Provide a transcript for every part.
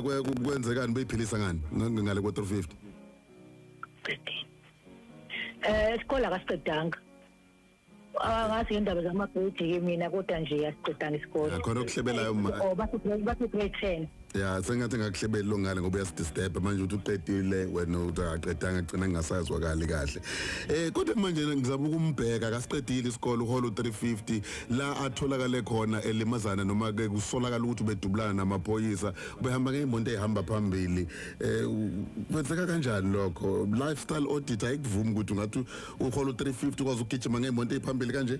kwenzekani beyiphilisa ngani ngale kwa 350 isikole akasiqedanga ngathi indaba zamabhedi mina kodwa nje yasiqedanga isikole khona okuhlebelayo ma bathi grade 10 ya sengathi ngakuhlebeli lo ngale ngoba yasidisturb manje uthi uqedile wena utaqedanga agcina ngingasazwakali kahle kodwa manje ngizama ukumbheka akasiqedile isikole uholo 350 la atholakale khona elimazana noma ke kusolakala ukuthi ubedubulana namaphoyisa ubehamba ngeemonto ehamba phambili kwenzeka kanjani lokho lifestyle audit ayikuvumi ukuthi ungathi uholo 350 kwazi ukugijima ngeemonto ephambili kanje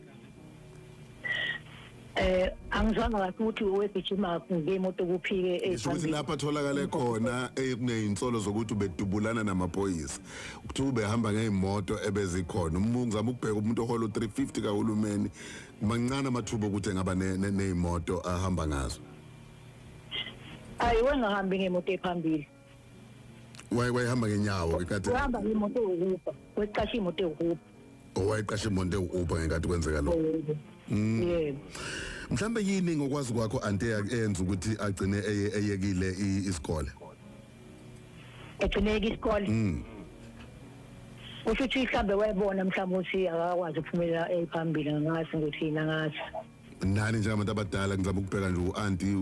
angizwanga kahle ukuthi wegijima ngemoto kuphike ukuthi lapha atholakale khona kunezinsolo zokuthi ubedubulana namaphoyisa ukuthi ubehamba ngeemoto ebezikhona ngizama ukubheka umuntu oholo 350 kahulumeni mancane amathuba ukuthi engaba nezimoto ahamba ngazo wengahambi ngemoto ephambili wayehamba ngenyawo ikade uhamba ngemoto yokuba weqasha imoto yokuba owayeqasha imoto yokuba ngekade kwenzeka lokho yebo mhlambe yini ngokwazi kwakho ante yenza ukuthi agcine eyekile isikole egcineke isikole usho ukuthi mhlambe wayebona mhlambe ukuthi akakwazi ukuphumelela ephambili ngasi ngothina ngathi nani njengabantu abadala ngizama ukubheka nje uanti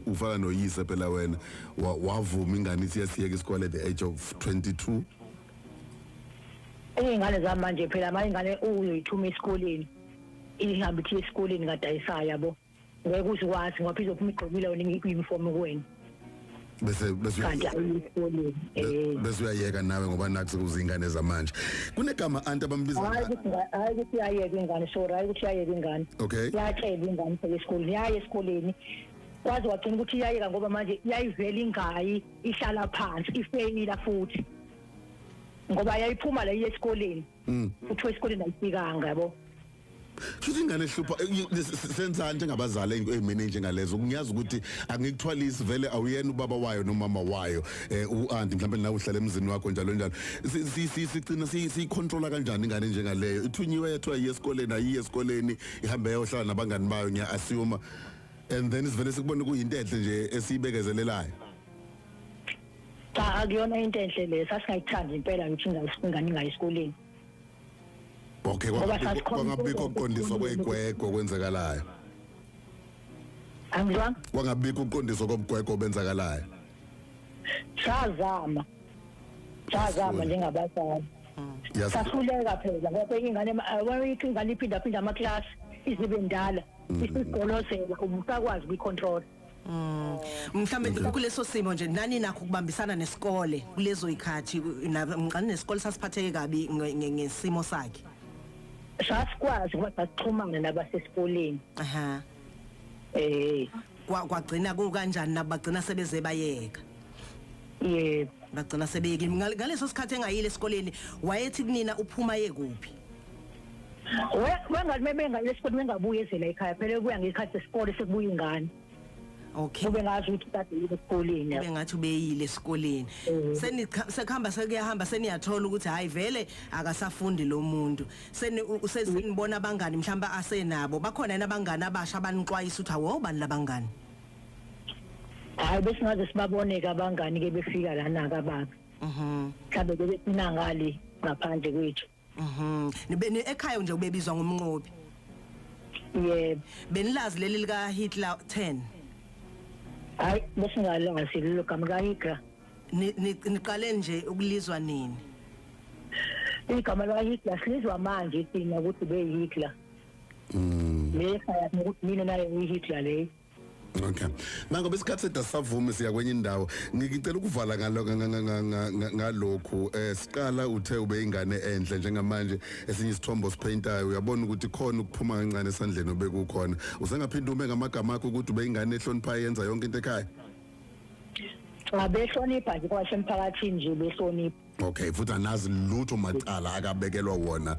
ufaka noyise phela wena wavuma ingane ithi yasiyeka isikole at the age of 22 ingane zamanje phela manje ingane uyoyithuma esikoleni ihambe ithi esikoleni ngadayisa yabo ngeke uzikwazi ngoba izophuma igqokile wona uniform kuwena bese kanti ayisikoleni bese uyayeka nawe ngoba naku sekuzingane zamanje kunegama anti abambiza hayi ukuthi uyayeka ingane sorry hayi ukuthi uyayeka ingane okay yatshela ingane esikoleni yaye esikoleni kwazi wagcina ukuthi iyayeka ngoba manje iyayivela ingayi ihlala phansi ifeyila futhi ngoba yayiphuma la esikoleni uthiwe esikoleni ayifikanga yabo futhi ingane ehlupha senzani njengabazali ezimene njengalezo kungiyazi ukuthi angikuthwalisi vele awuyena ubaba wayo nomama wayo uanti mhlawumbe nawe uhlala emzini wakho njalo njalo sicina siyicontrola kanjani ingane njengaleyo ithunyiwe yethu ayesikoleni ayiyesikoleni ihambe yohlala nabangani bayo ngiya assume and then sivele sikubona kuyinto enhle nje esiyibekezelelayo cha akuyona into enhle le sasingayithandi impela ukuthi ingane ingayisikoleni okay kwangabikho ukuqondiswa kwegwegwe kwenzakalayo angizwa kwangabikho ukuqondiswa kwegwegwe obenzakalayo Shazama njengabazali sahluleka phela ngoba ingane wayithi ingane iphinda ama-class izibe ndala isigolozela ubusakwazi ukuyicontrol mhlambe kuleso simo nje nani nakho ukubambisana nesikole kulezo ikhathi ngqani nesikole sasiphatheke kabi ngesimo sakhe sasikwazi ukuba sixhumane nabasesikoleni kwagcina kanjani nabagcina sebeze bayeka yebo bagcina sebeyekile ngaleso sikhathi engayile esikoleni wayethi kunina uphuma yekuphi wengathi mebengayile esikoleni bengabuye ezela ekhaya phela ebuya ngekhathi sesikole sekubuya ingane okay ube ngazi ukuthi kade esikoleni ube ngathi ubeyile esikoleni sekuhamba sekuyahamba seniyathola ukuthi hayi vele akasafundi lo muntu senibona abangani mhlawumbe asenabo bakhona nabangani abasha abanixwayisa ukuthi awobani labangani hayi besingaze sibaboneke abangani ke befika lana kababa mhlawumbe bebephina ngale ngaphandle kwethu nibeni ekhaya nje ubebizwa ngomnqobi yebo benilazi leli lika Hitler 10 hayi besingalazi lelo gama kaHitler niqale nje ukulizwa nini igama kaHitler silizwa manje thina ukuthi beHitler lekhaya ukuthi mina naye uHitler le okay manje besikhathi sedasavuma siya kwenye indawo ngicela ukuvala ngalokho siqala uthe ube ingane enhle njengamanje esinye isithombo sipaintayo uyabona ukuthi khona ukuphuma kancane esandleni obekukhona usengaphinda ume ngamagama akho ukuthi ube ingane ehlonipha yenza yonke into ekhaya abehlonipha nje kwashe emphakathini nje behlonipha okay futhi anazi lutho macala akabekelwa wona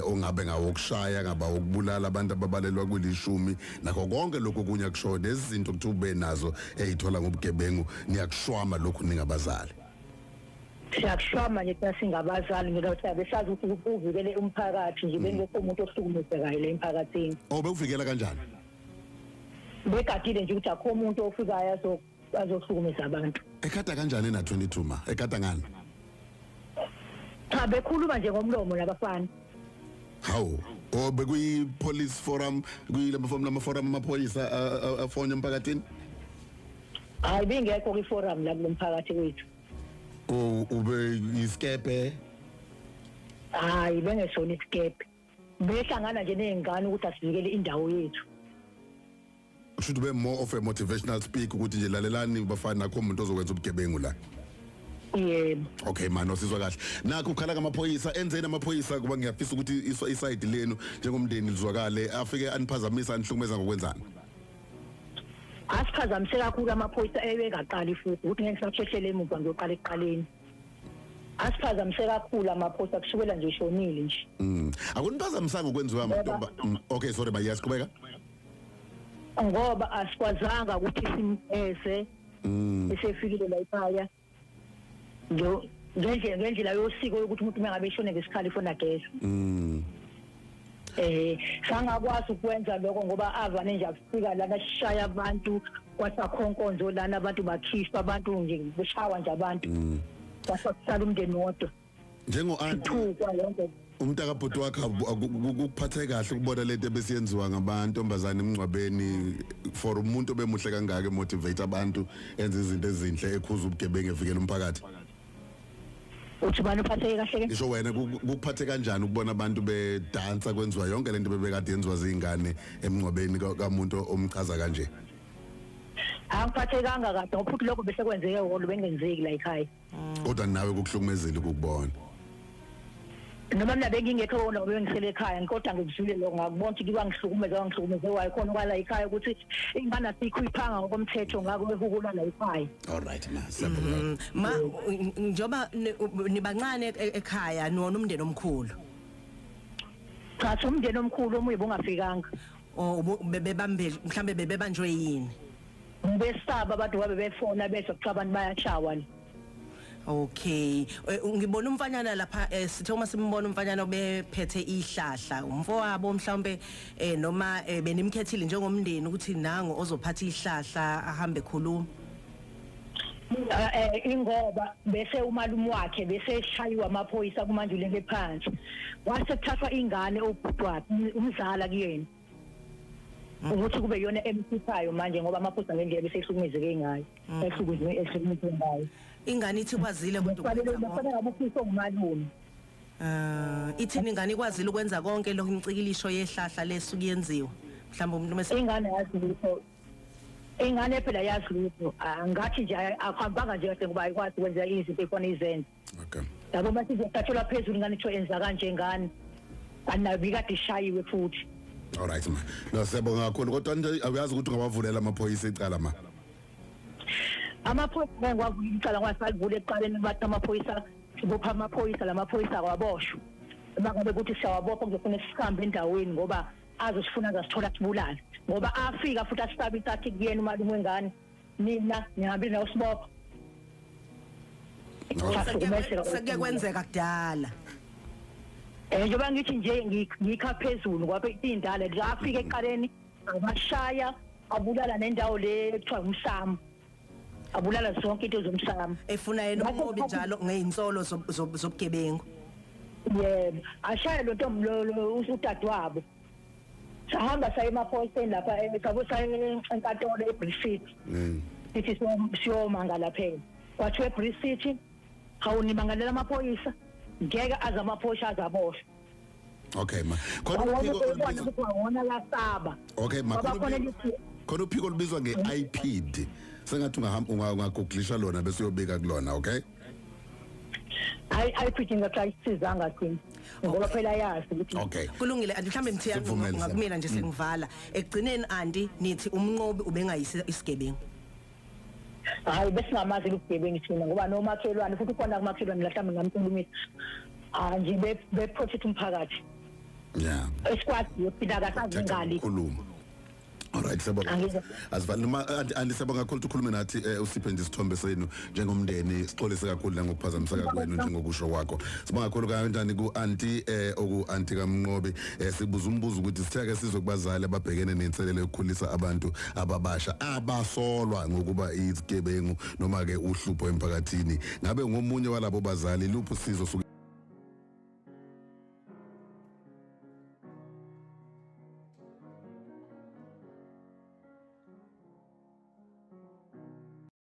ongabe ngawokushaya ngaba ukubulala abantu ababalelwa kulishumi nakho konke lokho kunya kushona izinto ukuthi ube nazo ezithola ngobugebengu niyakushwama lokho ningabazali siyakushwama nje singabazali ngoba besazi ukuthi uvikele umphakathi nje bengekho umuntu ohlukumezekayo le emphakathini bekuvikela kanjani begadile nje ukuthi akho umuntu ofikayo bazohlukumeza abantu. Ekhatha kanjani na 22 ma? Ekhatha ngani? Cha bekhuluma nje ngomlomo labafana. Hawu. O bekuyi police forum kuyilama forum amaphoyisa afonye emphakathini? Hayi bingekho ku forum la kulomphakathi wethu. Ube iskepe? Hayi bengesona iskepe. Behlangana nje nezingane ukuthi asivikele indawo yethu. Should be more of a motivational speak ukuthi nje lalelani bafana nakho umuntu ozokwenza ubugebengu la. Yebo. Okay man osizwa kahle. Nakho ukhala kamaphoyisa enzeni amaphoyisa kuba ngiyafisa ukuthi iside lenu njengomndeni lizwakale afike aniphazamisa anihlukumeza ngokwenzani. Asiphazamiseka kakhulu amaphoyisa ebekaqali futhi ukuthi ngeke sakusheshele emuva ngiyoqala eqaleni. Asiphazamiseka kakhulu amaphoyisa kushukela nje shonile nje. Akuniphazamisanga ukwenziwa amantomba. Okay sorry ba yasiqhubeka. Ngoba asikwazanga ukuthi simphese esefikile la ekhaya ngendlela yosiko ukuthi umuntu mengabe eshone ngesikhathi fona gesi sangakwazi ukwenza lokho ngoba avane nje afika lana shaya abantu kwasakhonkonzo lana abantu bakhishwa abantu nje beshawa nje abantu kwasakusala umndeni wodwa njengo auntie umntaka bhuti wakhe ukuphathe kahle ukubona lento ebesiyenziwa ngabantombazana emncwabeni for umuntu obemuhle kangaka emotivate abantu enza izinto ezinhle ekhuza ubugebengu evikela umphakathi. Uthi bani uphatheke kahle ke? Ngisho wena kuphathe kanjani ukubona abantu bedansa kwenziwa yonke lento bebekade yenziwa zingane emncwabeni kamuntu omchaza kanje? Angiphathekanga kahle ngoba futhi lokho bese kwenzeke wona bengenzeki la ekhaya. Kodwa nawe kukuhlukumezile ukubona. Noma mina bengingekho wona bengisele ekhaya kodwa ngikuzwile lokho ngakubona ukuthi kwangihlukumeza wayi khona kwala ekhaya ukuthi ingane asikho iphanga ngokomthetho ngako behukula la ekhaya. All right ma njoba nibancane ekhaya nona umndeni omkhulu. Cha umndeni omkhulu omuye bongafikanga. Bebambe mhlambe bebanjwe yini? Besaba abantu babe befona bese kuthiwa abantu bayashawa. Okay ngibona umfanyana lapha sithe uma simbona umfanyana obephethe ihlahla umfowabo mhlawumbe noma benimkhethile njengomndeni ukuthi nango ozophatha ihlahla ahambe khuluma. Ingoba bese umalume wakhe bese eshaywa amaphoyisa kumandulele phansi wase kuthathwa ingane obhutwakhe umzala kuyena ukuthi kube yona emkhiphayo manje ngoba amaphoyisa ngendlela bese ehlukumezeke ngayo ehlukumezeke ngayo. Ingane ithi kwazile kodwa bafana ngabufisa ngumalume. Ithini ingane ikwazile ukwenza konke lokho imicikilisho yehlahla lesuku yenziwa mhlawumbe umuntu mase ingane yazi lutho ingane phela yazi lutho ngathi nje akhambanga nje kahle ngoba ayikwazi ukwenza izinto efana izenze. Okay yabo bathi ngisathola phezulu ingane itho enza kanje ngane anabi kade ishayiwe futhi. All right ma no siyabonga kakhulu kodwa nje awazi ukuthi ungabavulela amaphoyisa icala ma. Amaphoyisa ngwavula kwasalivule eqaleni bathi amaphoyisa sibopha amaphoyisa lamaphoyisa kwaboshwa bangabe ukuthi siyawabopha kuzofuna sihambe endaweni ngoba azosifuna ngasithola sibulala ngoba afika futhi asisabi isathi kuyena umalume wengane mina ngihambile nawo sibopha sekuyakwenzeka kudala. Njengoba ngithi nje ngikha phezulu ngoba indala afika eqaleni abashaya abulala nendawo le ekuthiwa umsamo abulala zonke into zomsamo efuna yena umobi njalo ngeinsolo zobugebengu. Yebo ashaya lo ntombi lo usudadewabo sahamba saye emaphoyiseni lapha sabo saye enkantolo eBridge sithi siyomangala phela kwathiwa eBridge City awunimangalela amaphoyisa ngeke aza amaphoyisa azaboshwa. Okay ma khona okay ma khona uphiko olubizwa ngeIPD sengathi ungaguglisha lona bese uyobika kulona. Okay IPD ngakayisizanga thina ngoba phela yazi ukuthi okay kulungile mhlambe ngithiya ngakumina nje sengivala ekugcineni andi nithi umnqobi ubengayisi isigebengu. Hayi bese ngamazi ubugebengu thina ngoba nomakhelwane futhi khona kumakhelwane la mhlambe ngamkhulumisa nje be protect umphakathi. Yeah Esikwazi yophila kasazi ngali khuluma. Alright siyabonga. Asivali noma andisabonga kakhulu ukukhuluma nathi usiphe nje isithombe senu njengomndeni sixolise kakhulu la ngokuphazamiseka kwenu njengokusho kwakho. Sibonga kakhulu kanjani ku auntie oku auntie kaMnqobi sibuza umbuzo ukuthi sitheke sizokubazali ababhekene nenselelo yokukhulisa abantu ababasha abasolwa ngokuba izigebengu noma ke uhlupho emphakathini. Ngabe ngomunye walabo bazali luphi usizo